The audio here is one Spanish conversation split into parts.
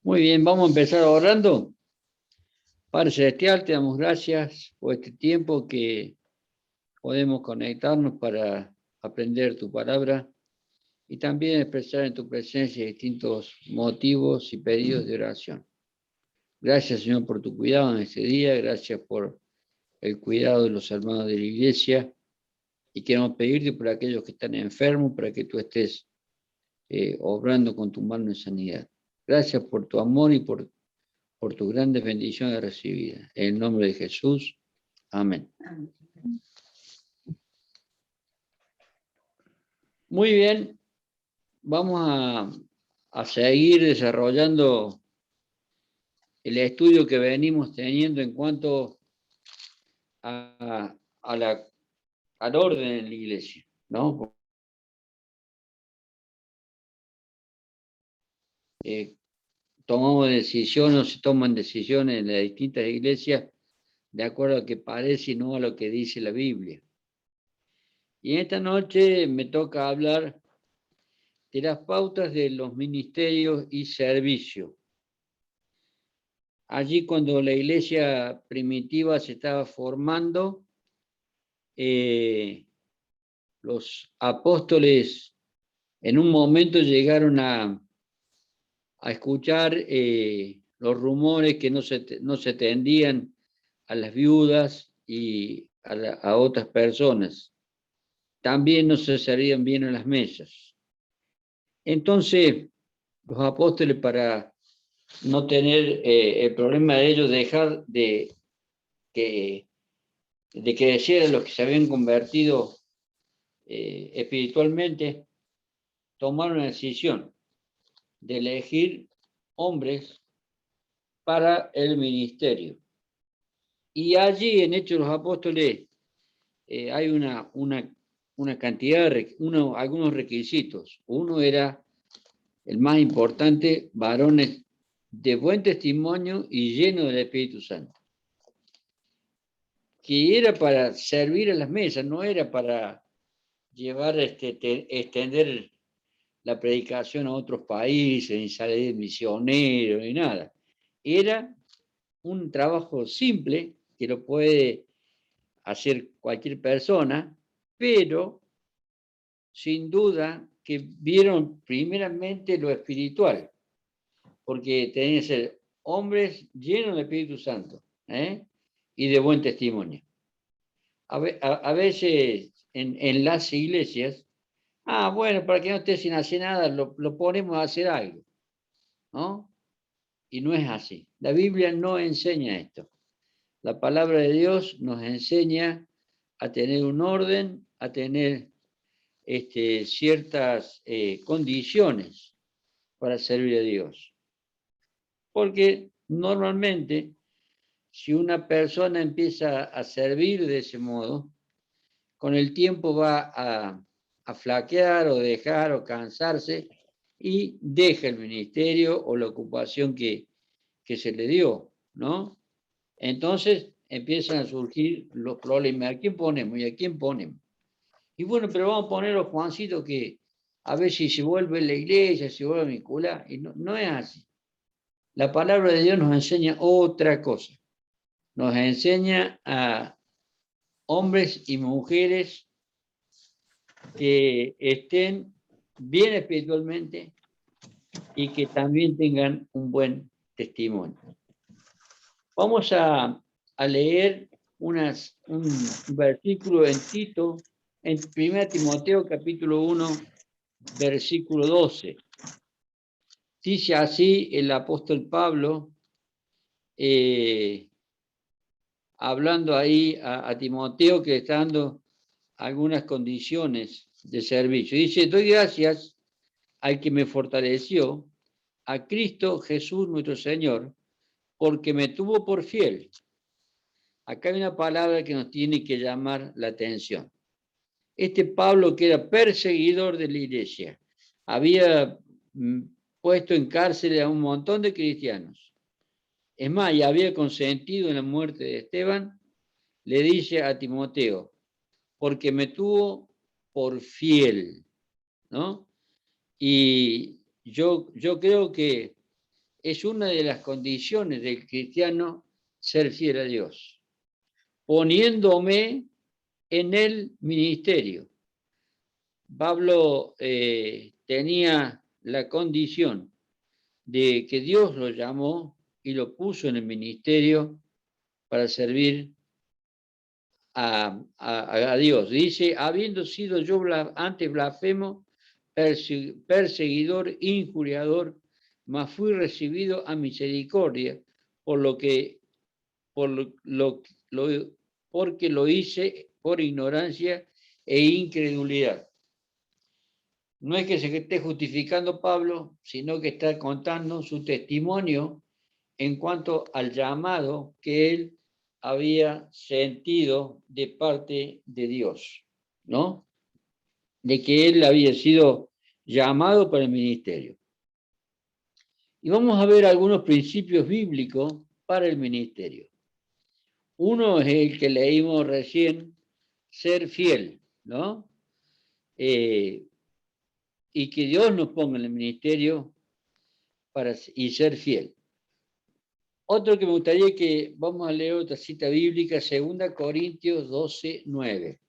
Muy bien, vamos a empezar orando. Padre Celestial, te damos gracias por este tiempo que podemos conectarnos para aprender tu palabra y también expresar en tu presencia distintos motivos y pedidos de oración. Gracias, Señor, por tu cuidado en este día, gracias por el cuidado de los hermanos de la iglesia y queremos pedirte por aquellos que están enfermos, para que tú estés obrando con tu mano de sanidad. Gracias por tu amor y por tus grandes bendiciones recibidas. En el nombre de Jesús. Amén. Muy bien. Vamos a seguir desarrollando el estudio que venimos teniendo en cuanto al orden en la iglesia, ¿no? Tomamos decisiones, o se toman decisiones en las distintas iglesias de acuerdo a lo que parece y no a lo que dice la Biblia. Y esta noche me toca hablar de las pautas de los ministerios y servicios. Allí cuando la iglesia primitiva se estaba formando, los apóstoles en un momento llegaron a escuchar los rumores que no se tendían a las viudas y a otras personas. También no se servían bien en las mesas. Entonces, los apóstoles, para no tener el problema de ellos, dejar de que decían los que se habían convertido espiritualmente, tomaron la decisión de elegir hombres para el ministerio. Y allí en Hechos de los Apóstoles hay una cantidad, algunos requisitos. Uno era el más importante: varones de buen testimonio y llenos del Espíritu Santo. Que era para servir a las mesas, no era para llevar, extender la predicación a otros países, ni salir misionero, ni nada. Era un trabajo simple que lo puede hacer cualquier persona, pero sin duda que vieron primeramente lo espiritual, porque tenían que ser hombres llenos del Espíritu Santo, y de buen testimonio. A veces en las iglesias, bueno, para que no esté sin hacer nada, lo ponemos a hacer algo, ¿no? Y no es así. La Biblia no enseña esto. La palabra de Dios nos enseña a tener un orden, a tener ciertas condiciones para servir a Dios. Porque normalmente, si una persona empieza a servir de ese modo, con el tiempo va a flaquear o dejar o cansarse y deja el ministerio o la ocupación que se le dio, ¿no? Entonces empiezan a surgir los problemas. ¿A quién ponemos y a quién ponemos? Y bueno, pero vamos a poner a los Juancitos que a ver si se vuelve la iglesia, se vuelve a vincular. Y no es así. La palabra de Dios nos enseña otra cosa. Nos enseña a hombres y mujeres que estén bien espiritualmente y que también tengan un buen testimonio. Vamos a leer un versículo en Tito, en 1 Timoteo capítulo 1, versículo 12. Dice así el apóstol Pablo, hablando ahí a Timoteo, que está dando algunas condiciones de servicio. Dice: doy gracias al que me fortaleció, a Cristo Jesús nuestro Señor, porque me tuvo por fiel. Acá hay una palabra que nos tiene que llamar la atención. Este Pablo, que era perseguidor de la iglesia, había puesto en cárcel a un montón de cristianos. Es más, y había consentido en la muerte de Esteban. Le dice a Timoteo: porque me tuvo por fiel, ¿no? Y yo creo que es una de las condiciones del cristiano ser fiel a Dios, poniéndome en el ministerio. Pablo tenía la condición de que Dios lo llamó y lo puso en el ministerio para servir a Dios. Dice, habiendo sido yo antes blasfemo, perseguidor, injuriador, mas fui recibido a misericordia, por lo que, por porque lo hice por ignorancia e incredulidad. No es que se esté justificando Pablo, sino que está contando su testimonio en cuanto al llamado que él había sentido de parte de Dios, ¿no? De que él había sido llamado para el ministerio. Y vamos a ver algunos principios bíblicos para el ministerio. Uno es el que leímos recién, ser fiel, ¿no? Y que Dios nos ponga en el ministerio y ser fiel. Otro que me gustaría que vamos a leer otra cita bíblica, 2 Corintios 12, 9.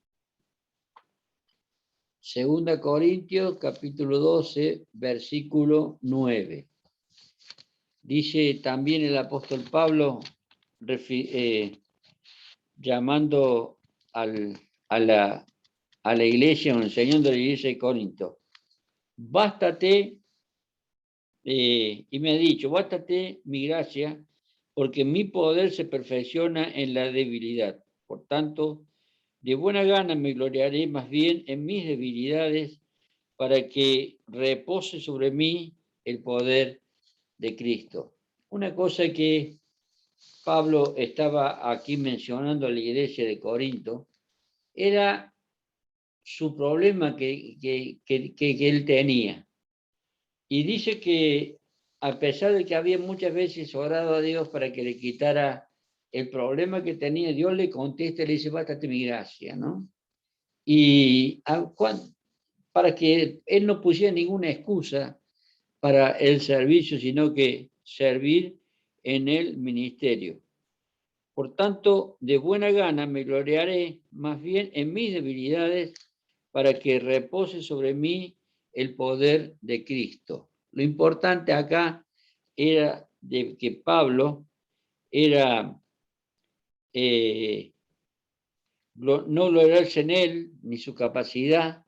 2 Corintios capítulo 12, versículo 9. Dice también el apóstol Pablo, llamando a la iglesia, o enseñando a la iglesia de Corinto, bástate, y me ha dicho, bástate mi gracia, porque mi poder se perfecciona en la debilidad. Por tanto, de buena gana me gloriaré más bien en mis debilidades, para que repose sobre mí el poder de Cristo. Una cosa que Pablo estaba aquí mencionando a la iglesia de Corinto era su problema que él tenía. Y dice que a pesar de que había muchas veces orado a Dios para que le quitara el problema que tenía, Dios le contesta y le dice, bástate mi gracia, ¿no? Y para que él no pusiera ninguna excusa para el servicio, sino que servir en el ministerio. Por tanto, de buena gana me gloriaré más bien en mis debilidades, para que repose sobre mí el poder de Cristo. Lo importante acá era de que Pablo era no gloriarse en él ni su capacidad,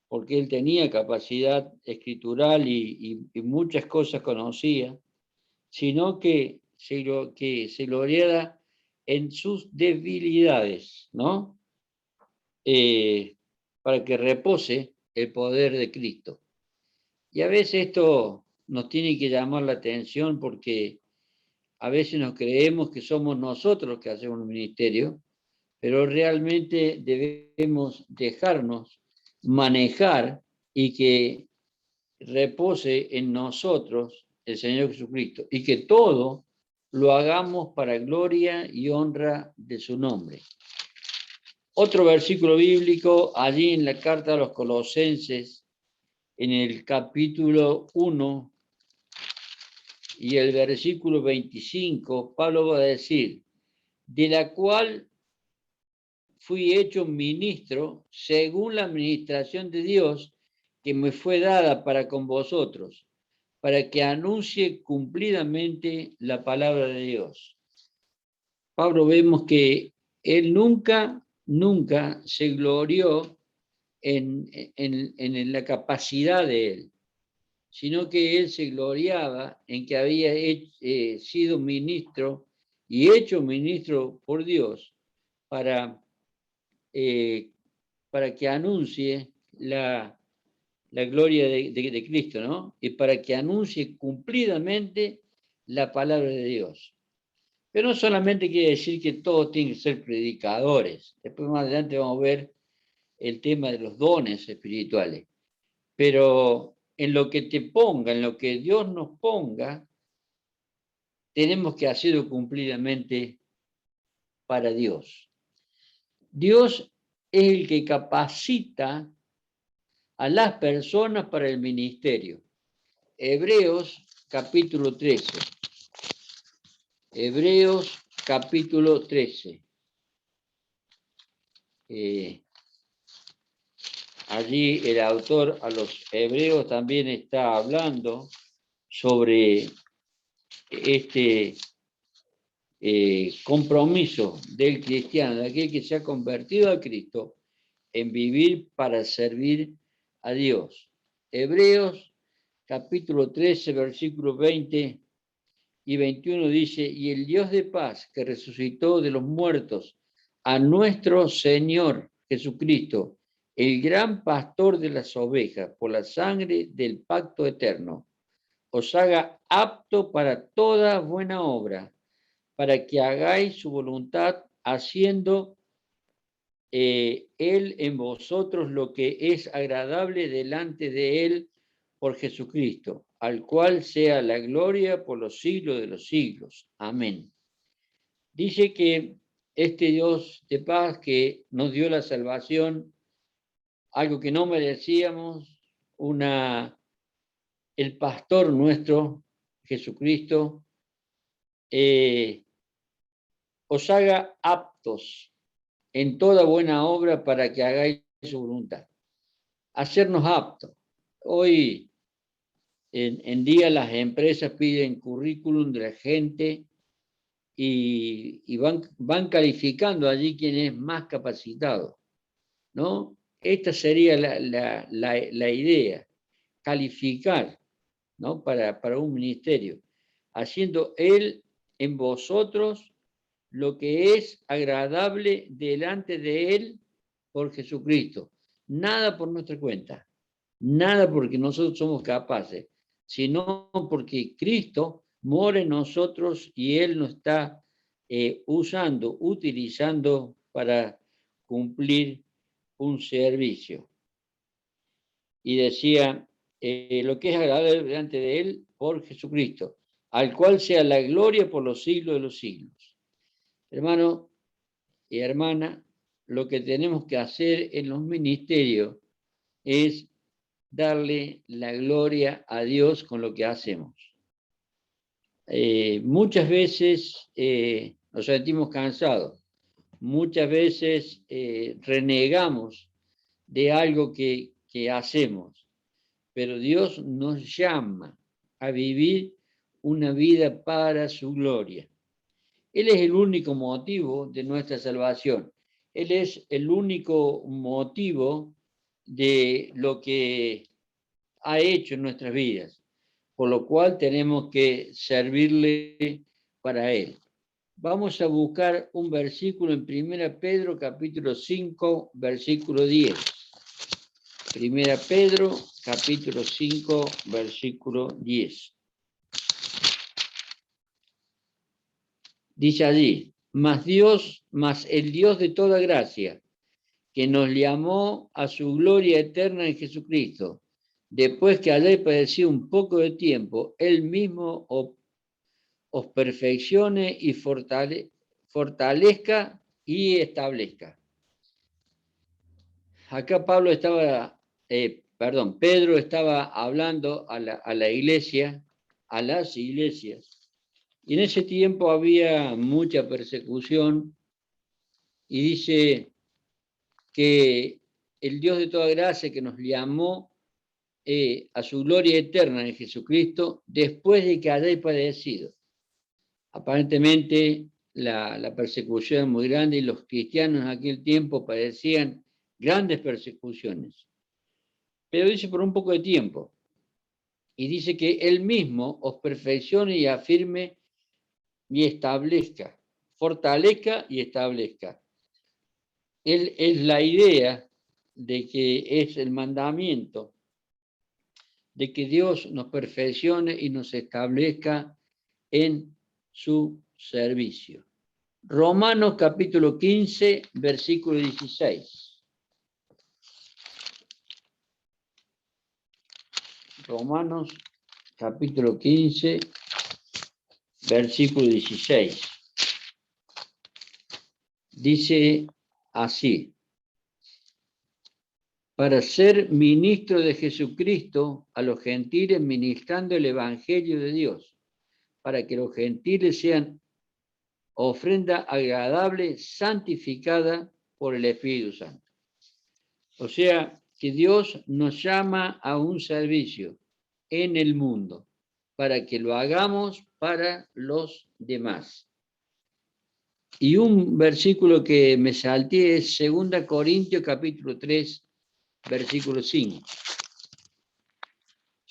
porque él tenía capacidad escritural y muchas cosas conocía, sino que se gloriara en sus debilidades, ¿no? Para que repose el poder de Cristo. Y a veces esto nos tiene que llamar la atención, porque a veces nos creemos que somos nosotros los que hacemos el ministerio, pero realmente debemos dejarnos manejar y que repose en nosotros el Señor Jesucristo, y que todo lo hagamos para gloria y honra de su nombre. Otro versículo bíblico, allí en la carta a los Colosenses, en el capítulo 1 y el versículo 25, Pablo va a decir, de la cual fui hecho ministro según la administración de Dios que me fue dada para con vosotros, para que anuncie cumplidamente la palabra de Dios. Pablo, vemos que él nunca se glorió en la capacidad de él, sino que él se gloriaba en que había sido ministro y hecho ministro por Dios para que anuncie la gloria de Cristo, ¿no? Y para que anuncie cumplidamente la palabra de Dios. Pero no solamente quiere decir que todos tienen que ser predicadores. Después más adelante vamos a ver el tema de los dones espirituales. Pero en lo que te ponga, en lo que Dios nos ponga, tenemos que hacerlo cumplidamente para Dios. Dios es el que capacita a las personas para el ministerio. Hebreos capítulo 13. Hebreos capítulo 13. Allí el autor a los hebreos también está hablando sobre este compromiso del cristiano, de aquel que se ha convertido a Cristo, en vivir para servir a Dios. Hebreos capítulo 13, versículos 20 y 21 dice, y el Dios de paz que resucitó de los muertos a nuestro Señor Jesucristo, el gran pastor de las ovejas, por la sangre del pacto eterno, os haga apto para toda buena obra, para que hagáis su voluntad, haciendo Él en vosotros lo que es agradable delante de Él por Jesucristo, al cual sea la gloria por los siglos de los siglos. Amén. Dice que este Dios de paz que nos dio la salvación, algo que no merecíamos, el pastor nuestro, Jesucristo, os haga aptos en toda buena obra para que hagáis su voluntad. Hacernos aptos. Hoy en día las empresas piden currículum de la gente y van calificando allí quién es más capacitado, ¿no? Esta sería la idea, calificar, ¿no? Para un ministerio, haciendo Él en vosotros lo que es agradable delante de Él por Jesucristo. Nada por nuestra cuenta, nada porque nosotros somos capaces, sino porque Cristo mora en nosotros y Él nos está utilizando para cumplir un servicio. Y decía, lo que es agradable delante de Él por Jesucristo, al cual sea la gloria por los siglos de los siglos. Hermano y hermana, lo que tenemos que hacer en los ministerios es darle la gloria a Dios con lo que hacemos. Muchas veces nos sentimos cansados, muchas veces renegamos de algo que hacemos, pero Dios nos llama a vivir una vida para su gloria. Él es el único motivo de nuestra salvación. Él es el único motivo de lo que ha hecho en nuestras vidas, por lo cual tenemos que servirle para Él. Vamos a buscar un versículo en 1 Pedro capítulo 5, versículo 10. 1 Pedro capítulo 5, versículo 10. Dice allí, mas el Dios de toda gracia, que nos llamó a su gloria eterna en Jesucristo, después que hayáis padecido un poco de tiempo, Él mismo os perfeccione y fortalezca y establezca. Acá Pedro estaba hablando a la iglesia, a las iglesias, y en ese tiempo había mucha persecución, y dice que el Dios de toda gracia que nos llamó a su gloria eterna en Jesucristo, después de que hayáis padecido. Aparentemente la persecución es muy grande y los cristianos en aquel tiempo padecían grandes persecuciones. Pero dice por un poco de tiempo. Y dice que Él mismo os perfeccione y afirme y establezca, fortalezca y establezca. Él es la idea de que es el mandamiento de que Dios nos perfeccione y nos establezca en su servicio. Romanos capítulo 15, versículo 16. Romanos capítulo 15, versículo 16. Dice así. para ser ministro de Jesucristo a los gentiles, ministrando el Evangelio de Dios, para que los gentiles sean ofrenda agradable, santificada por el Espíritu Santo. O sea, que Dios nos llama a un servicio en el mundo, para que lo hagamos para los demás. Y un versículo que me salté es 2 Corintios capítulo 3, versículo 5.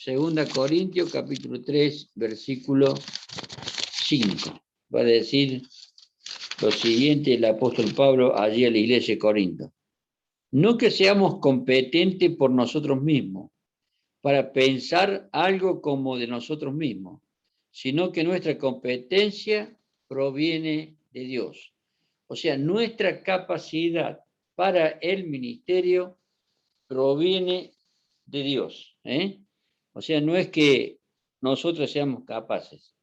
2 Corintios capítulo 3, versículo 5. Va a decir lo siguiente el apóstol Pablo allí a la iglesia de Corinto. No que seamos competentes por nosotros mismos, para pensar algo como de nosotros mismos, sino que nuestra competencia proviene de Dios. O sea, nuestra capacidad para el ministerio proviene de Dios. O sea, no es que nosotros seamos capaces.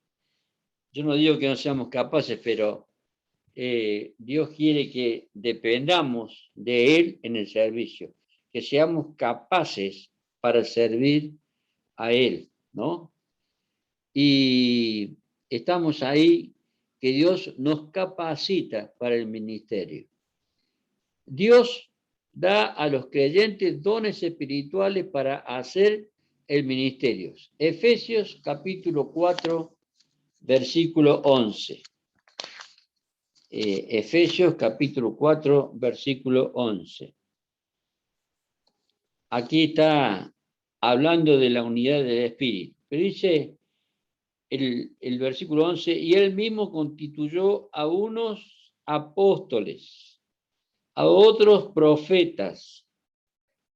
Yo no digo que no seamos capaces, pero Dios quiere que dependamos de Él en el servicio, que seamos capaces para servir a Él, ¿no? Y estamos ahí, que Dios nos capacita para el ministerio. Dios da a los creyentes dones espirituales para hacer el ministerio. Efesios capítulo 4, versículo 11. Efesios capítulo 4, versículo 11. Aquí está hablando de la unidad del Espíritu. Pero dice el versículo 11, y él mismo constituyó a unos apóstoles, a otros profetas,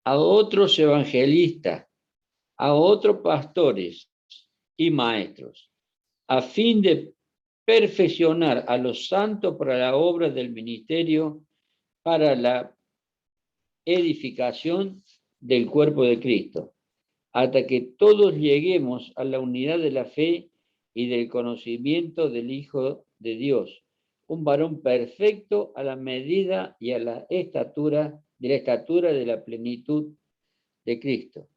a otros evangelistas, a otros pastores y maestros, a fin de perfeccionar a los santos para la obra del ministerio, para la edificación del cuerpo de Cristo, hasta que todos lleguemos a la unidad de la fe y del conocimiento del Hijo de Dios, un varón perfecto a la medida y a la estatura de la plenitud de Cristo.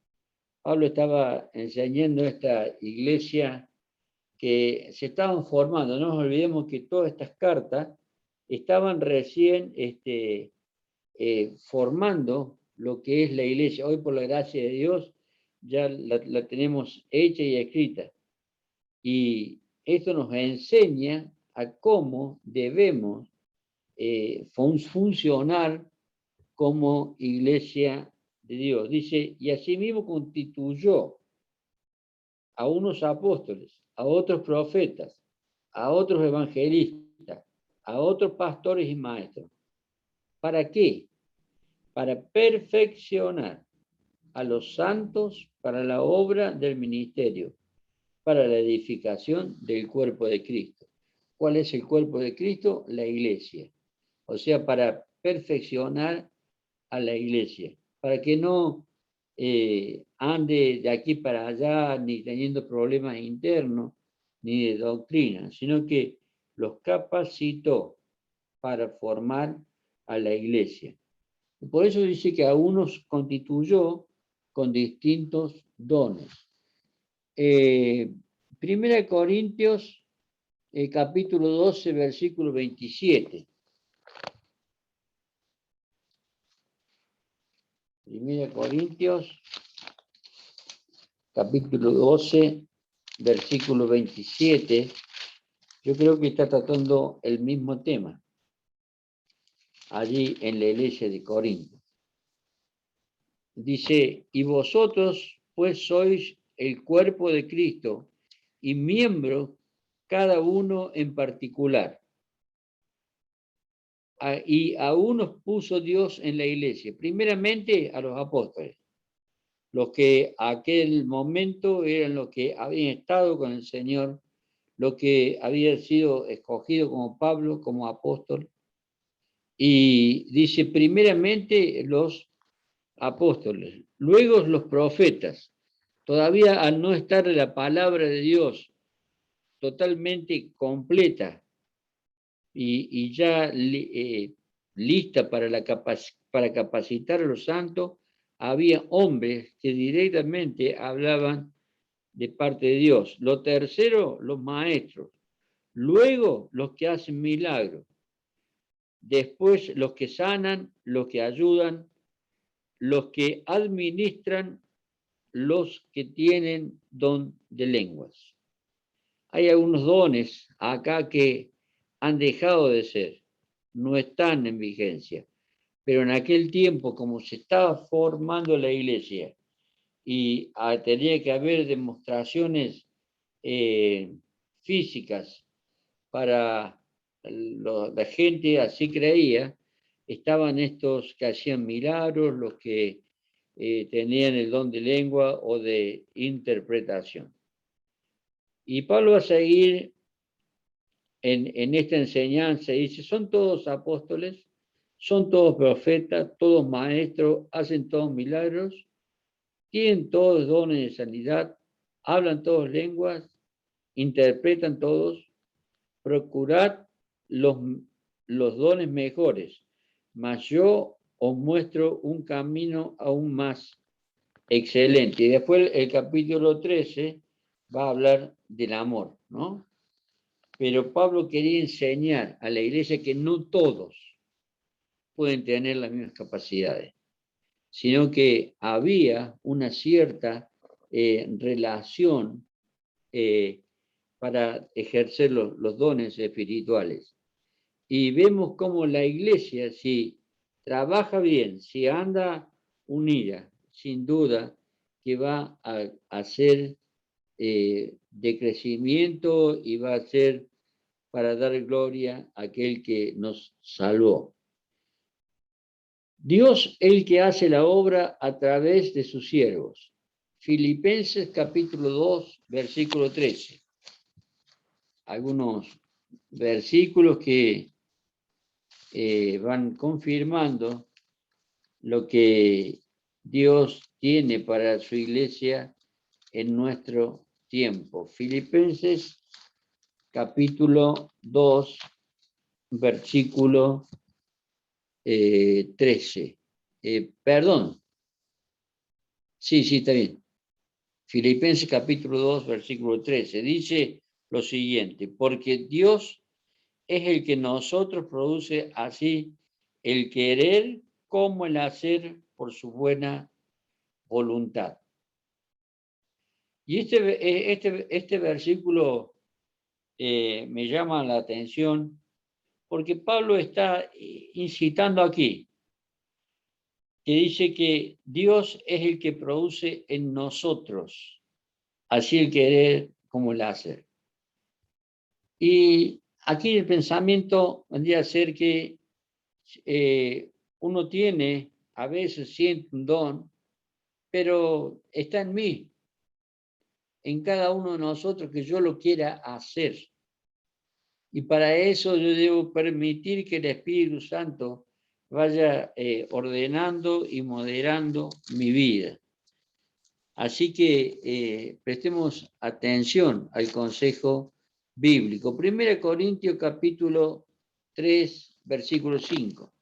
Pablo estaba enseñando a esta iglesia que se estaban formando. No nos olvidemos que todas estas cartas estaban recién formando lo que es la iglesia. Hoy, por la gracia de Dios, ya la tenemos hecha y escrita. Y esto nos enseña a cómo debemos funcionar como iglesia de Dios. Dice, y asimismo constituyó a unos apóstoles, a otros profetas, a otros evangelistas, a otros pastores y maestros. ¿Para qué? Para perfeccionar a los santos para la obra del ministerio, para la edificación del cuerpo de Cristo. ¿Cuál es el cuerpo de Cristo? La iglesia. O sea, para perfeccionar a la iglesia, para que no ande de aquí para allá, ni teniendo problemas internos, ni de doctrina, sino que los capacitó para formar a la iglesia. Y por eso dice que a unos constituyó con distintos dones. Primera Corintios, capítulo 12, versículo 27. Primera Corintios, capítulo 12, versículo 27. Yo creo que está tratando el mismo tema allí en la iglesia de Corinto. Dice, y vosotros pues sois el cuerpo de Cristo y miembros cada uno en particular. Y a unos puso Dios en la iglesia, primeramente a los apóstoles, los que aquel momento eran los que habían estado con el Señor, los que habían sido escogidos como Pablo, como apóstol. Y dice, primeramente los apóstoles, luego los profetas. Todavía al no estar la palabra de Dios totalmente completa y ya lista para capacitar a los santos, había hombres que directamente hablaban de parte de Dios. Lo tercero, los maestros. Luego, los que hacen milagros. Después, los que sanan, los que ayudan, los que administran, los que tienen don de lenguas. Hay algunos dones acá que han dejado de ser, no están en vigencia, pero en aquel tiempo, como se estaba formando la iglesia y tenía que haber demostraciones físicas para la gente, así creía, estaban estos que hacían milagros, los que tenían el don de lengua o de interpretación. Y Pablo va a seguir en esta enseñanza y dice, son todos apóstoles, son todos profetas, todos maestros, hacen todos milagros, tienen todos dones de sanidad, hablan todos lenguas, interpretan todos, procurad los dones mejores, mas yo os muestro un camino aún más excelente. Y después el capítulo 13 va a hablar del amor, ¿no? Pero Pablo quería enseñar a la iglesia que no todos pueden tener las mismas capacidades, sino que había una cierta relación para ejercer los dones espirituales. Y vemos cómo la iglesia, si trabaja bien, si anda unida, sin duda que va a ser de crecimiento y va a ser para dar gloria a aquel que nos salvó. Dios es el que hace la obra a través de sus siervos. Filipenses capítulo 2, versículo 13. Algunos versículos que van confirmando lo que Dios tiene para su iglesia en nuestro tiempo. Filipenses capítulo 2, versículo 13. Perdón. Sí, está bien. Filipenses capítulo 2, versículo 13. Dice lo siguiente, porque Dios es el que nosotros produce así el querer como el hacer por su buena voluntad. Y este versículo me llama la atención porque Pablo está incitando aquí, que dice que Dios es el que produce en nosotros, así el querer como el hacer. Y aquí el pensamiento vendría a ser que uno tiene, a veces siente un don, pero está en mí, en cada uno de nosotros que yo lo quiera hacer. Y para eso yo debo permitir que el Espíritu Santo vaya ordenando y moderando mi vida. Así que prestemos atención al consejo bíblico. 1 Corintios capítulo 3, versículo 5.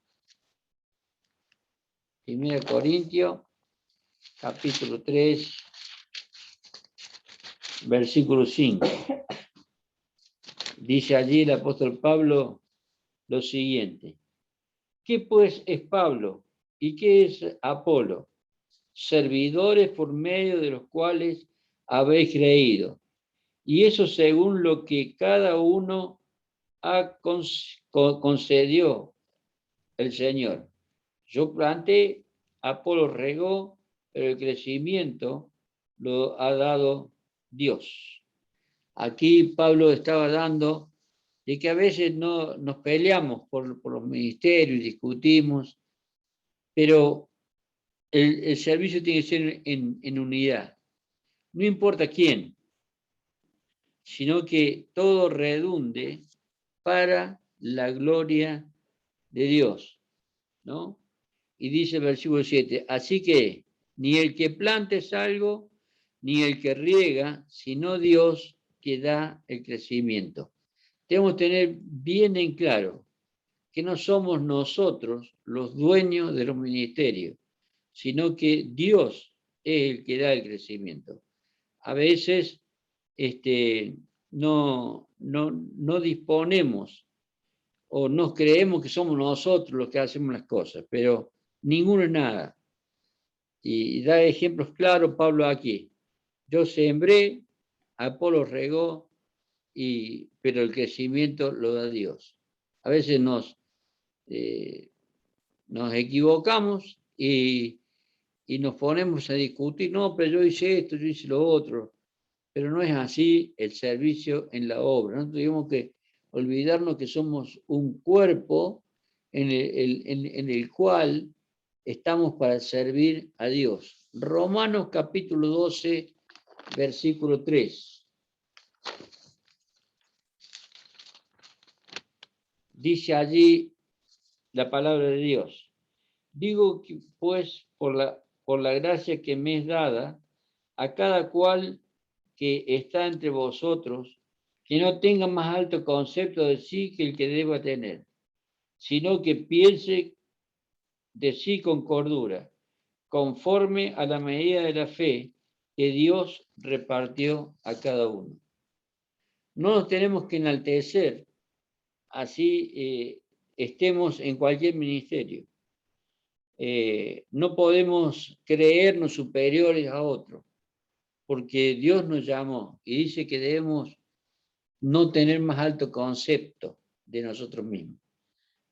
1 Corintios capítulo 3, versículo 5. Dice allí el apóstol Pablo lo siguiente. ¿Qué pues es Pablo y qué es Apolo? Servidores por medio de los cuales habéis creído. Y eso según lo que cada uno ha concedió el Señor. Yo planté, Apolo regó, pero el crecimiento lo ha dado Dios. Aquí Pablo estaba dando de que a veces no nos peleamos por los ministerios, discutimos, pero el servicio tiene que ser en unidad. No importa quién, sino que todo redunde para la gloria de Dios, ¿no? Y dice el versículo 7, así que ni el que planta es algo, ni el que riega, sino Dios que da el crecimiento. Debemos tener bien en claro que no somos nosotros los dueños de los ministerios, sino que Dios es el que da el crecimiento. A veces no disponemos o nos creemos que somos nosotros los que hacemos las cosas, pero ninguno es nada. Y da ejemplos claros Pablo aquí. Yo sembré, Apolo regó, pero el crecimiento lo da Dios. A veces nos equivocamos y nos ponemos a discutir, no, pero yo hice esto, yo hice lo otro, pero no es así el servicio en la obra. No tenemos que olvidarnos que somos un cuerpo en el cual estamos para servir a Dios. Romanos capítulo 12, versículo 3. Dice allí la palabra de Dios. Digo que, pues, por la gracia que me es dada, a cada cual que está entre vosotros, que no tenga más alto concepto de sí que el que deba tener, sino que piense de sí con cordura, conforme a la medida de la fe que Dios repartió a cada uno. No nos tenemos que enaltecer, así estemos en cualquier ministerio. No podemos creernos superiores a otros, porque Dios nos llamó y dice que debemos no tener más alto concepto de nosotros mismos.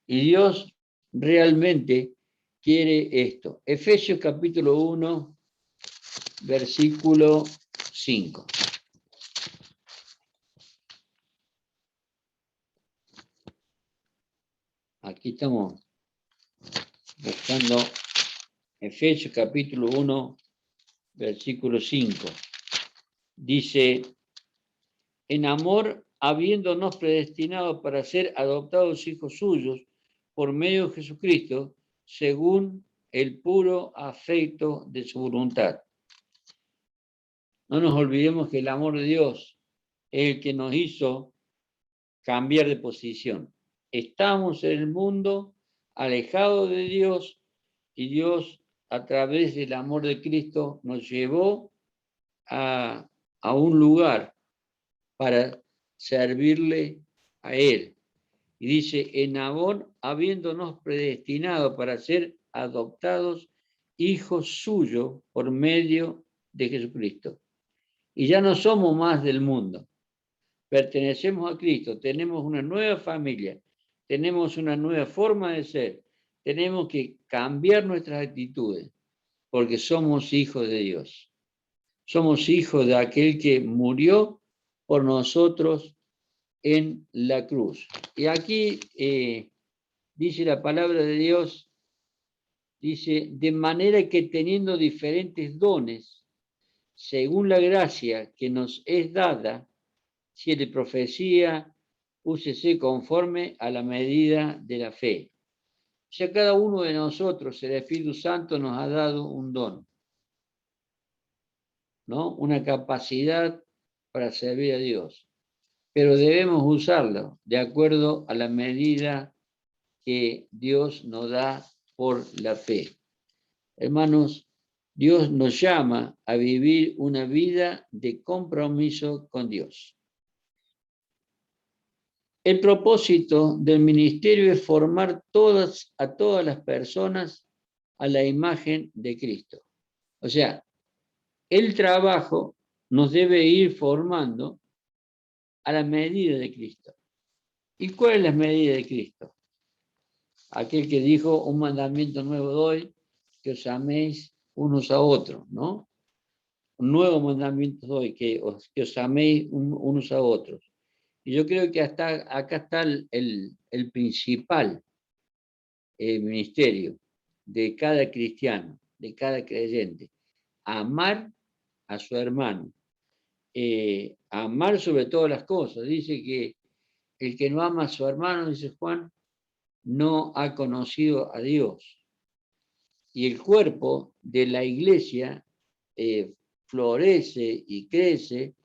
Y Dios realmente quiere esto. Efesios capítulo 1, versículo 5. Aquí estamos buscando Efesios capítulo 1, versículo 5. Dice, en amor, habiéndonos predestinado para ser adoptados hijos suyos por medio de Jesucristo, según el puro afecto de su voluntad. No nos olvidemos que el amor de Dios es el que nos hizo cambiar de posición. Estamos en el mundo alejados de Dios y Dios, a través del amor de Cristo, nos llevó a un lugar para servirle a Él. Y dice, en amor, habiéndonos predestinado para ser adoptados hijos suyos por medio de Jesucristo. Y ya no somos más del mundo. Pertenecemos a Cristo, tenemos una nueva familia, tenemos una nueva forma de ser, tenemos que cambiar nuestras actitudes, porque somos hijos de Dios. Somos hijos de aquel que murió por nosotros en la cruz. Y aquí dice la palabra de Dios, dice, de manera que teniendo diferentes dones, según la gracia que nos es dada, si es de profecía, úsese conforme a la medida de la fe. Si a cada uno de nosotros el Espíritu Santo nos ha dado un don, ¿no? Una capacidad para servir a Dios. Pero debemos usarlo de acuerdo a la medida que Dios nos da por la fe. Hermanos, Dios nos llama a vivir una vida de compromiso con Dios. El propósito del ministerio es formar a todas las personas a la imagen de Cristo. O sea, el trabajo nos debe ir formando a la medida de Cristo. ¿Y cuál es la medida de Cristo? Aquel que dijo, un mandamiento nuevo doy, que os améis unos a otros, ¿no? Un nuevo mandamiento doy, que os améis unos a otros. Y yo creo que acá está el principal ministerio de cada cristiano, de cada creyente. Amar a su hermano. Amar sobre todas las cosas. Dice que el que no ama a su hermano, dice Juan, no ha conocido a Dios. Y el cuerpo de la iglesia florece y crece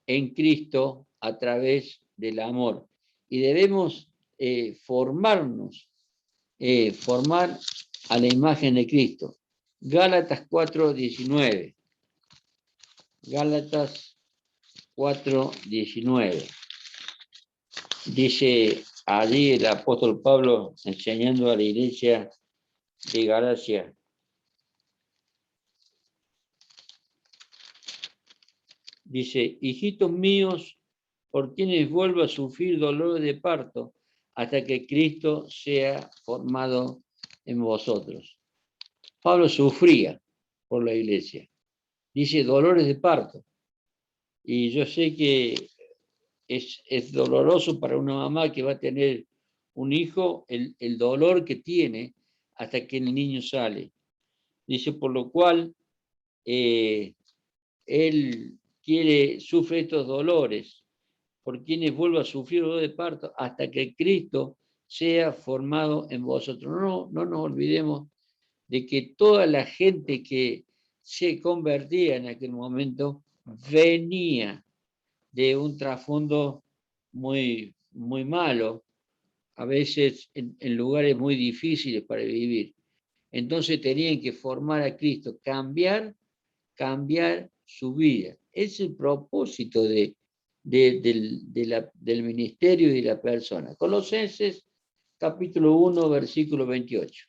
en Cristo a través del amor. Y debemos formarnos formar a la imagen de Cristo. Gálatas 4:19. Gálatas 4:19. Dice allí el apóstol Pablo enseñando a la iglesia de Galacia. Dice, hijitos míos, por quienes vuelvo a sufrir dolor de parto, hasta que Cristo sea formado en vosotros. Pablo sufría por la iglesia. Dice dolores de parto. Y yo sé que es doloroso para una mamá que va a tener un hijo, el dolor que tiene hasta que el niño sale. Dice, por lo cual, él sufre estos dolores, por quienes vuelve a sufrir dolor de parto, hasta que Cristo sea formado en vosotros. No nos olvidemos de que toda la gente que se convertía en aquel momento venía de un trasfondo muy, muy malo, a veces en lugares muy difíciles para vivir. Entonces tenían que formar a Cristo, cambiar su vida. Es el propósito del ministerio y de la persona. Colosenses capítulo 1, versículo 28.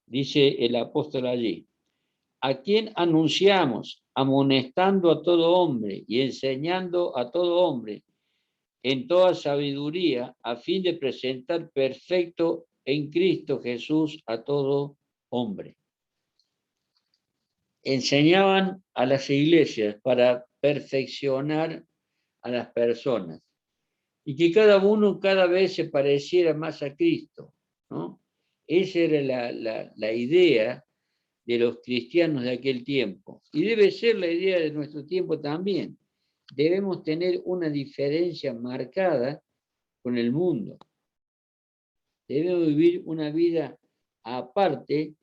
Dice el apóstol allí, a quien anunciamos, amonestando a todo hombre y enseñando a todo hombre en toda sabiduría, a fin de presentar perfecto en Cristo Jesús a todo hombre. Enseñaban a las iglesias para perfeccionar a las personas y que cada uno cada vez se pareciera más a Cristo, ¿no? Esa era la idea de los cristianos de aquel tiempo. Y debe ser la idea de nuestro tiempo también. Debemos tener una diferencia marcada con el mundo. Debemos vivir una vida aparte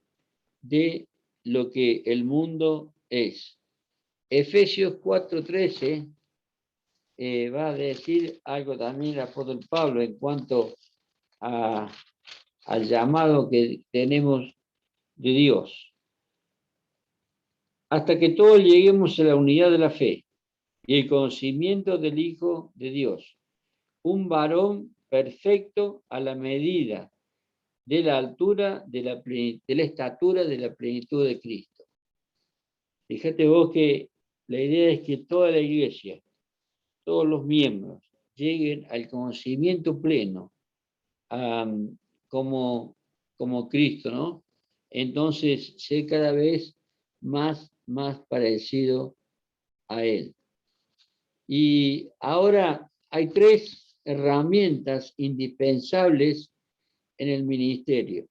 de lo que el mundo es. Efesios 4:13 va a decir algo también el apóstol Pablo en cuanto al llamado que tenemos de Dios. Hasta que todos lleguemos a la unidad de la fe y el conocimiento del Hijo de Dios, un varón perfecto a la medida de la altura de la estatura de la plenitud de Cristo. Fíjate vos que la idea es que toda la iglesia, todos los miembros, lleguen al conocimiento pleno como Cristo, ¿no? Entonces, ser cada vez más parecido a Él. Y ahora hay 3 herramientas indispensables en el ministerio.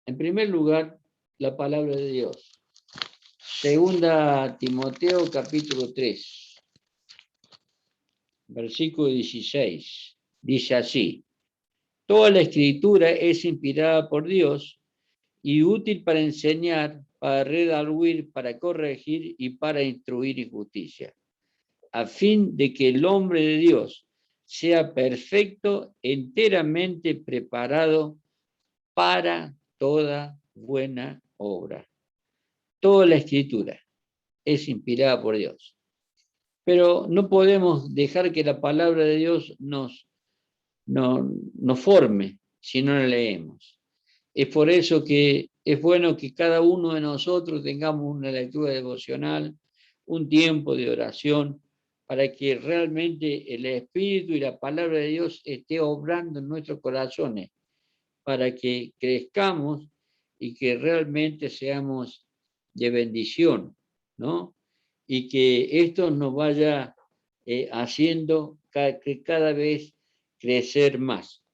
En primer lugar, la palabra de Dios. Segunda Timoteo capítulo 3, versículo 16. Dice así, toda la escritura es inspirada por Dios y útil para enseñar, para redarguir, para corregir y para instruir en justicia, a fin de que el hombre de Dios sea perfecto, enteramente preparado para toda buena obra. Toda la escritura es inspirada por Dios. Pero no podemos dejar que la palabra de Dios nos forme si no la leemos. Es por eso que es bueno que cada uno de nosotros tengamos una lectura devocional, un tiempo de oración, para que realmente el Espíritu y la palabra de Dios esté obrando en nuestros corazones, para que crezcamos y que realmente seamos de bendición, ¿no? Y que esto nos vaya haciendo que cada vez crecer más.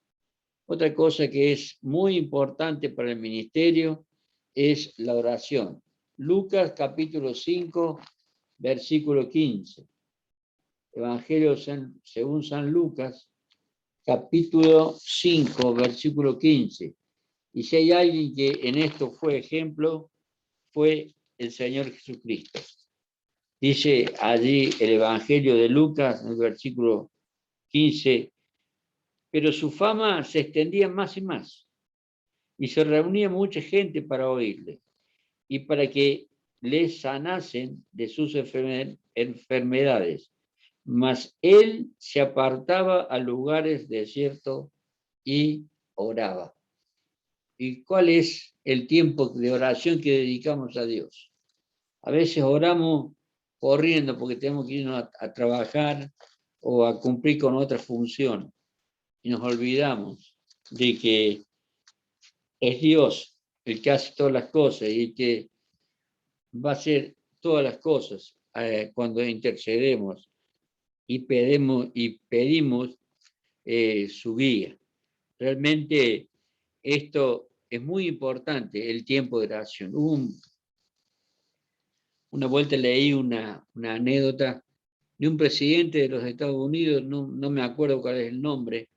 Otra cosa que es muy importante para el ministerio es la oración. Lucas capítulo 5, versículo 15. Evangelio según San Lucas, capítulo 5, versículo 15. Y si hay alguien que en esto fue ejemplo, fue el Señor Jesucristo. Dice allí el Evangelio de Lucas, en el versículo 15, pero su fama se extendía más y más, y se reunía mucha gente para oírle, y para que les sanasen de sus enfermedades. Mas él se apartaba a lugares desiertos y oraba. ¿Y cuál es el tiempo de oración que dedicamos a Dios? A veces oramos corriendo porque tenemos que irnos a trabajar o a cumplir con otra función. Y nos olvidamos de que es Dios el que hace todas las cosas y el que va a hacer todas las cosas cuando intercedemos y pedimos su guía. Realmente esto es muy importante, el tiempo de oración. Una vuelta leí una anécdota de un presidente de los Estados Unidos, no me acuerdo cuál es el nombre,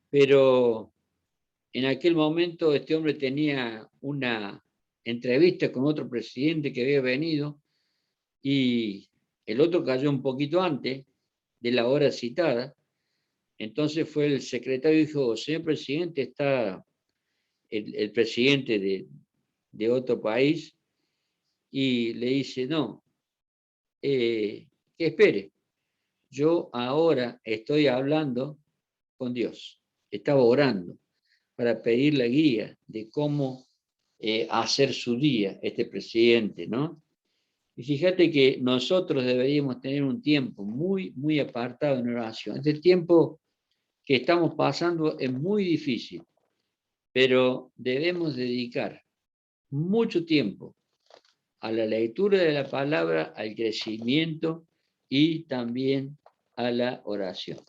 pero en aquel momento este hombre tenía una entrevista con otro presidente que había venido y el otro cayó un poquito antes de la hora citada. Entonces fue el secretario y dijo, señor presidente, está el presidente de otro país, y le dice, no, que espere, yo ahora estoy hablando con Dios, estaba orando para pedir la guía de cómo hacer su día, este presidente, ¿no? Y fíjate que nosotros deberíamos tener un tiempo muy, muy apartado en oración. Este tiempo que estamos pasando es muy difícil, pero debemos dedicar mucho tiempo a la lectura de la palabra, al crecimiento y también a la oración.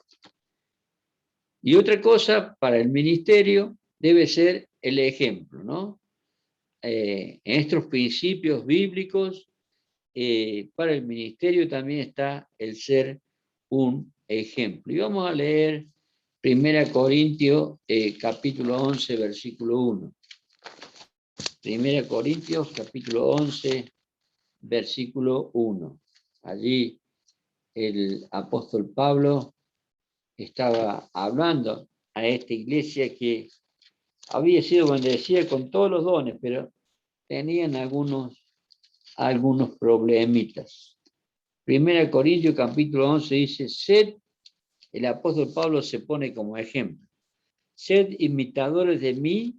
Y otra cosa para el ministerio debe ser el ejemplo, ¿no? En estos principios bíblicos, para el ministerio también está el ser un ejemplo. Y vamos a leer 1 Corintios capítulo 11, versículo 1. 1 Corintios capítulo 11, versículo 1. Allí el apóstol Pablo estaba hablando a esta iglesia que había sido bendecida con todos los dones, pero tenían algunos problemitas. 1 Corintios capítulo 11 dice, el apóstol Pablo se pone como ejemplo, sed imitadores de mí,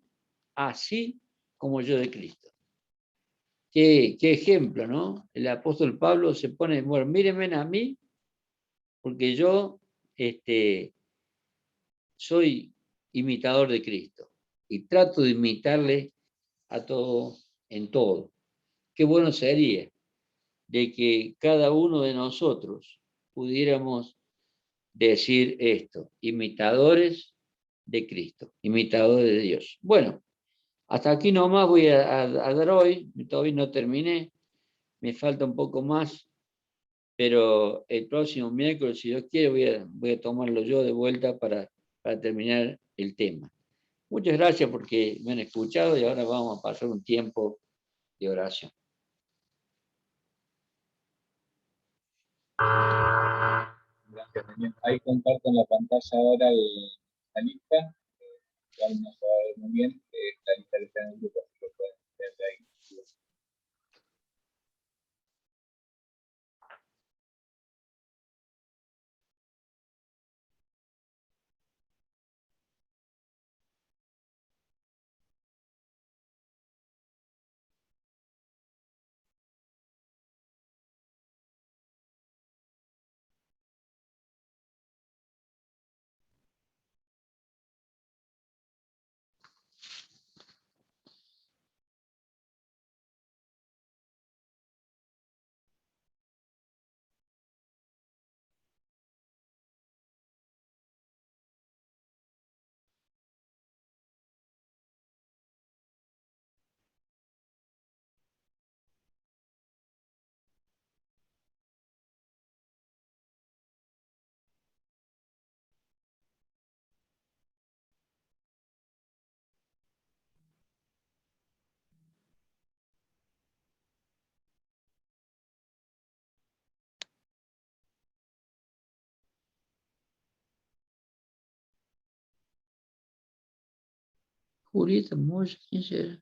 así como yo de Cristo. Qué ejemplo, ¿no? El apóstol Pablo se pone, bueno, mírenme a mí, porque yo soy imitador de Cristo y trato de imitarle a todo en todo. Qué bueno sería de que cada uno de nosotros pudiéramos decir esto, imitadores de Cristo, imitadores de Dios. Bueno, hasta aquí nomás voy a dar hoy, todavía no terminé, me falta un poco más, pero el próximo miércoles, si Dios quiere, voy a tomarlo yo de vuelta para terminar el tema. Muchas gracias porque me han escuchado y ahora vamos a pasar un tiempo de oración. Gracias, Daniel. Ahí comparto en la pantalla ahora la lista. Igual no se va a ver muy bien. La lista que está en el grupo, así que pueden ver de ahí. Julieta Moya, ¿quién será?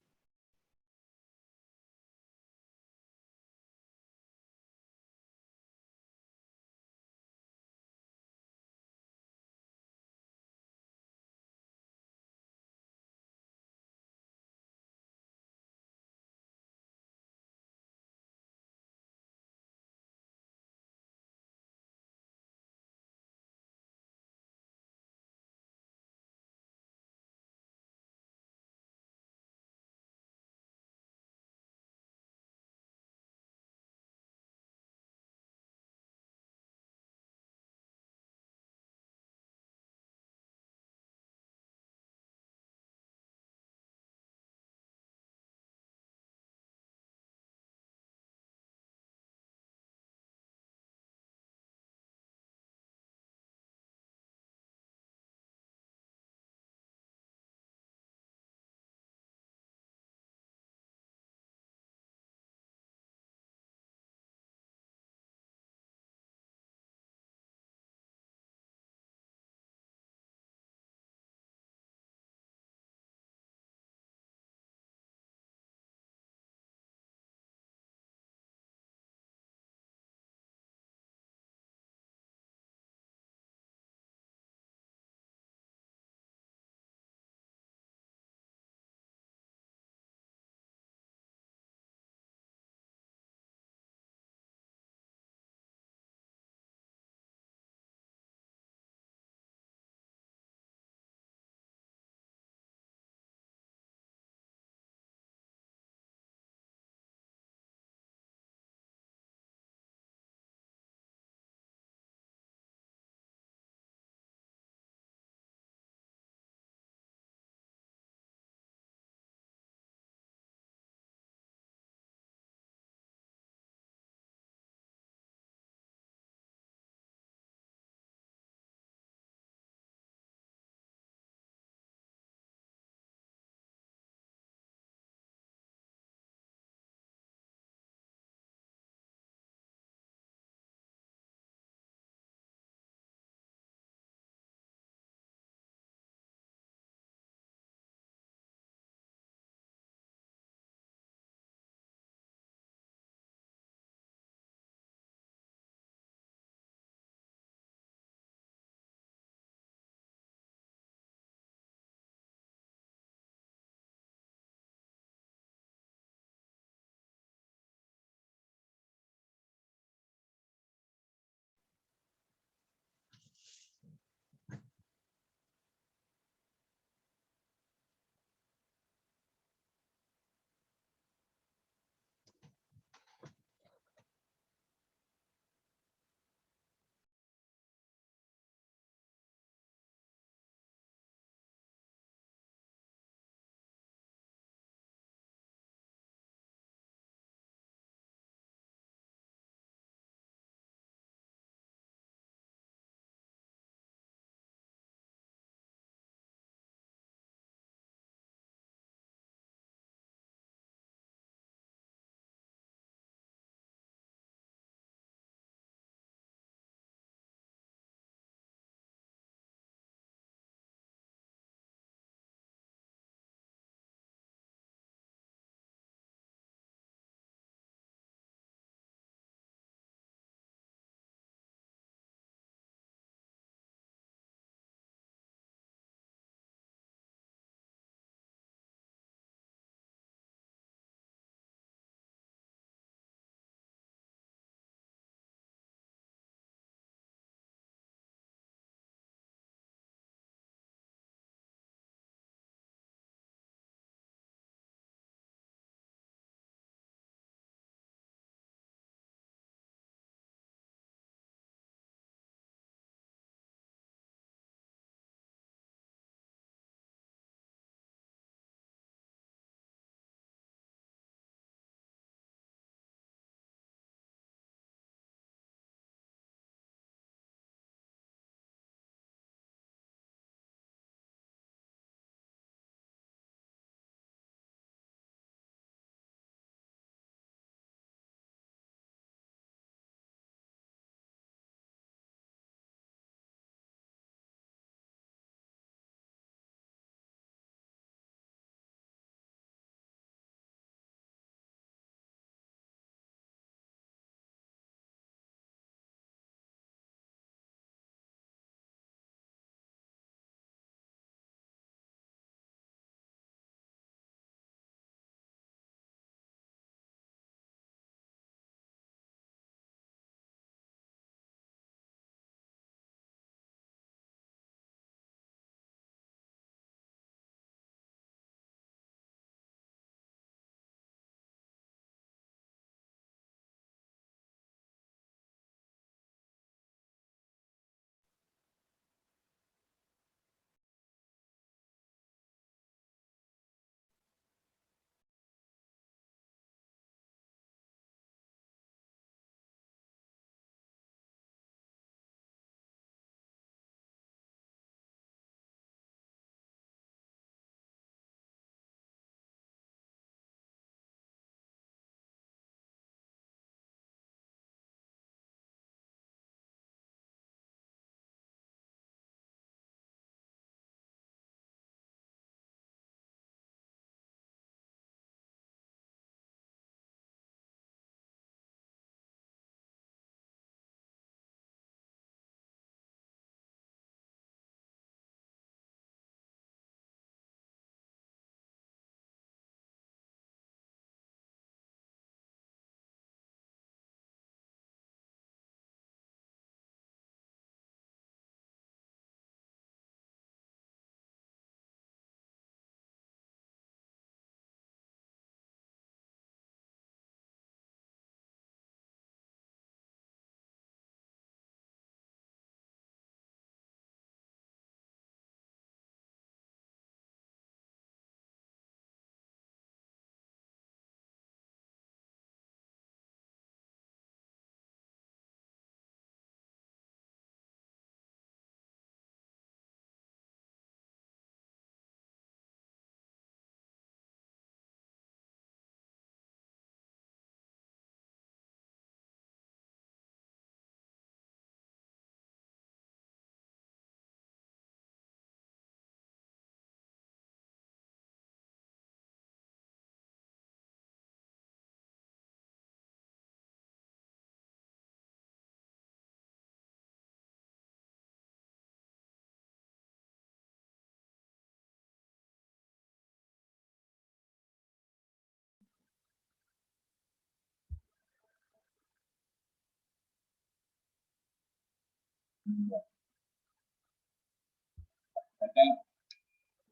Acá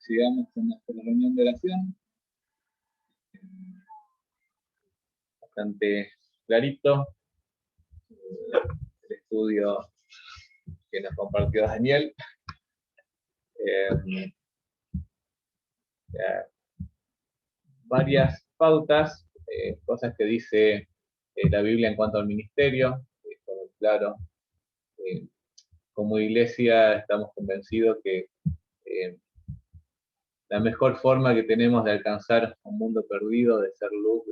llegamos con nuestra reunión de oración. Bastante clarito. El estudio que nos compartió Daniel. Varias pautas, cosas que dice la Biblia en cuanto al ministerio. Claro, como iglesia estamos convencidos que la mejor forma que tenemos de alcanzar un mundo perdido, de ser luz,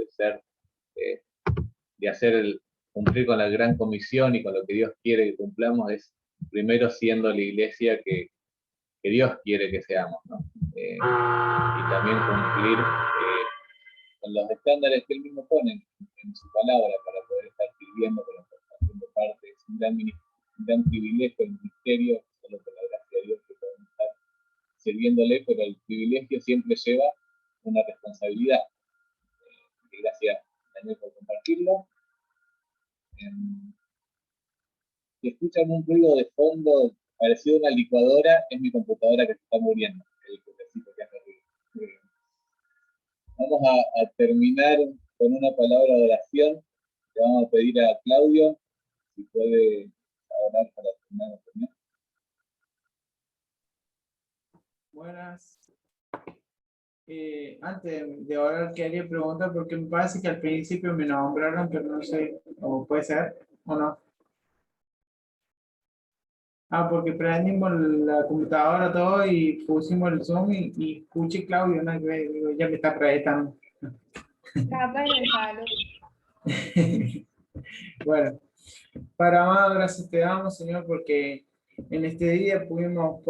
de cumplir con la gran comisión y con lo que Dios quiere que cumplamos, es primero siendo la iglesia que Dios quiere que seamos, ¿no? Y también cumplir con los estándares que Él mismo pone en su palabra para poder estar sirviendo, para estar haciendo parte. Es un gran privilegio el ministerio, solo por la gracia de Dios que podemos estar sirviéndole, pero el privilegio siempre lleva una responsabilidad. Gracias, Daniel, por compartirlo. Si escuchan un ruido de fondo parecido a una licuadora, es mi computadora que se está muriendo. Que hace ruido. Vamos a terminar con una palabra de oración. Le vamos a pedir a Claudio si puede orar para terminar. Buenas. Antes de orar quería preguntar porque me parece que al principio me nombraron, pero no sé, o puede ser o no. Porque prendimos la computadora todo y pusimos el Zoom y escuché Claudio, ¿no? Digo, ya me está proyectando. Capaz en el palo. Bueno, para más gracias te damos, Señor, porque en este día pudimos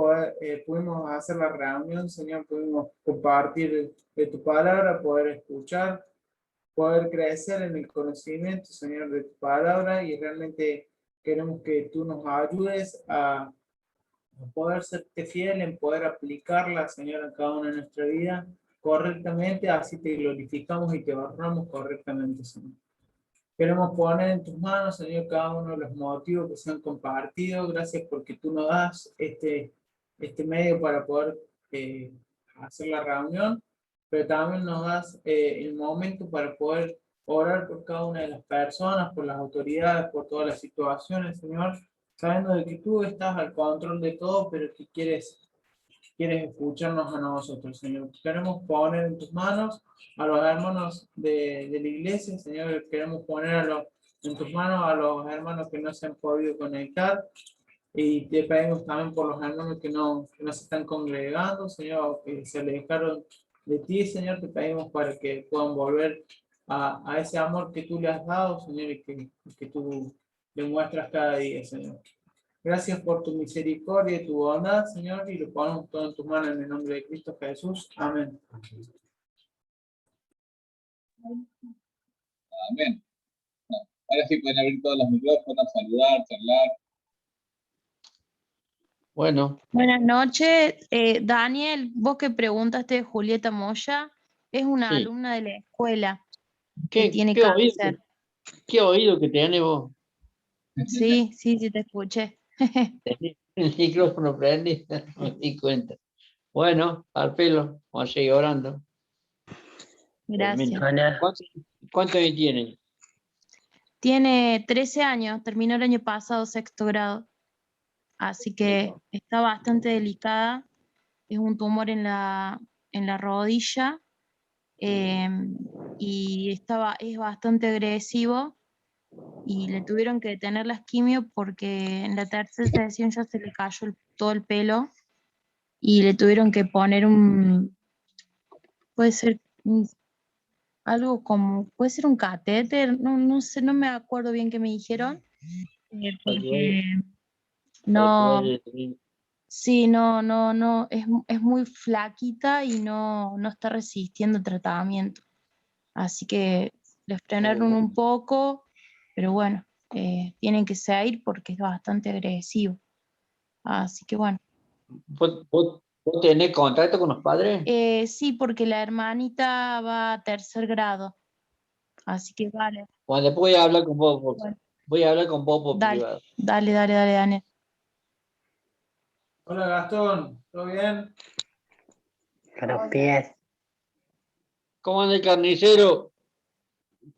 hacer la reunión, Señor, pudimos compartir de tu palabra, poder escuchar, poder crecer en el conocimiento, Señor, de tu palabra, y realmente queremos que tú nos ayudes a poder serte fiel, en poder aplicarla, Señor, en cada una de nuestra vida correctamente, así te glorificamos y te honramos correctamente, Señor. Queremos poner en tus manos, Señor, cada uno de los motivos que se han compartido. Gracias porque tú nos das este medio para poder hacer la reunión, pero también nos das el momento para poder orar por cada una de las personas, por las autoridades, por todas las situaciones, Señor, sabiendo de que tú estás al control de todo, pero que quieres escucharnos a nosotros, Señor. Queremos poner en tus manos a los hermanos de la iglesia, Señor. Queremos poner en tus manos a los hermanos que no se han podido conectar. Y te pedimos también por los hermanos que no se están congregando, Señor, que se alejaron de ti, Señor. Te pedimos para que puedan volver a ese amor que tú le has dado, Señor, y que tú le muestras cada día, Señor. Gracias por tu misericordia y tu bondad, Señor, y lo ponemos todo en tus manos en el nombre de Cristo Jesús. Amén. Amén. Ahora sí pueden abrir todos los micrófonos, saludar, charlar. Bueno. Buenas noches. Daniel, vos que preguntaste de Julieta Moya, es una alumna de la escuela que tiene cáncer. ¿Qué oído que tenés vos? Sí, te escuché. Tenés el micrófono prendido, me di cuenta. Bueno, al pelo, vamos a seguir orando. Gracias. ¿Cuántos años tiene? Tiene 13 años, terminó el año pasado, 6º grado. Así que está bastante delicada. Es un tumor en la rodilla y es bastante agresivo y le tuvieron que detener las quimio porque en la tercera sesión ya se le cayó todo el pelo y le tuvieron que poner puede ser algo como, puede ser un catéter, no sé, no me acuerdo bien qué me dijeron, porque no, sí, no, es muy flaquita y no está resistiendo el tratamiento. Así que les frenaron un poco, pero bueno, tienen que seguir porque es bastante agresivo. Así que bueno. ¿Vos tenés contacto con los padres? Sí, porque la hermanita va a 3er grado. Así que vale. Bueno, después voy a hablar con vos. Voy a hablar con vos por privado. Dale, Daniel. Hola Gastón, ¿todo bien? Con los pies. ¿Cómo anda el carnicero?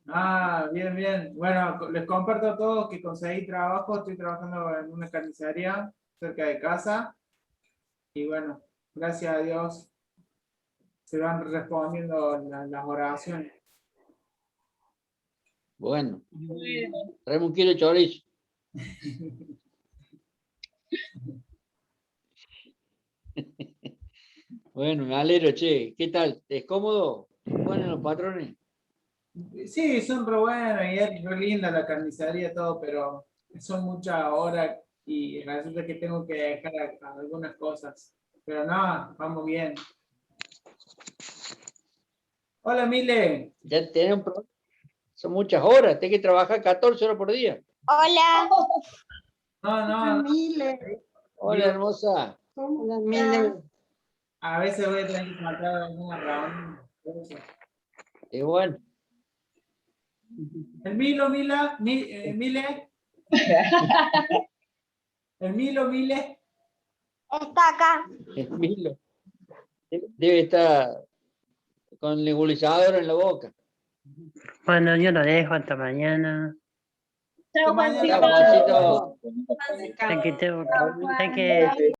Ah, bien, bien. Bueno, les comparto a todos que conseguí trabajo, estoy trabajando en una carnicería cerca de casa y bueno, gracias a Dios se van respondiendo las oraciones. Bueno, traemos un kilo de chorizo. Bueno, me alegro, che. ¿Qué tal? ¿Es cómodo? Bueno, los patrones. Sí, son re buenos y es re linda la carnicería, todo, pero son muchas horas y resulta que tengo que dejar algunas cosas. Pero no, vamos bien. Hola, Mile. Ya tenés un problema. Son muchas horas. Tenés que trabajar 14 horas por día. Hola. No, no, no. Hola, hermosa. Hola, Mile. A veces voy a tener que faltar alguna reunión. Es bueno. El Milo, Mile. El Mile. Está acá. Es Milo. Debe estar con el nebulizador en la boca. Bueno, yo lo dejo hasta mañana. Chao, Mañana. Chao, Juancito. Hay que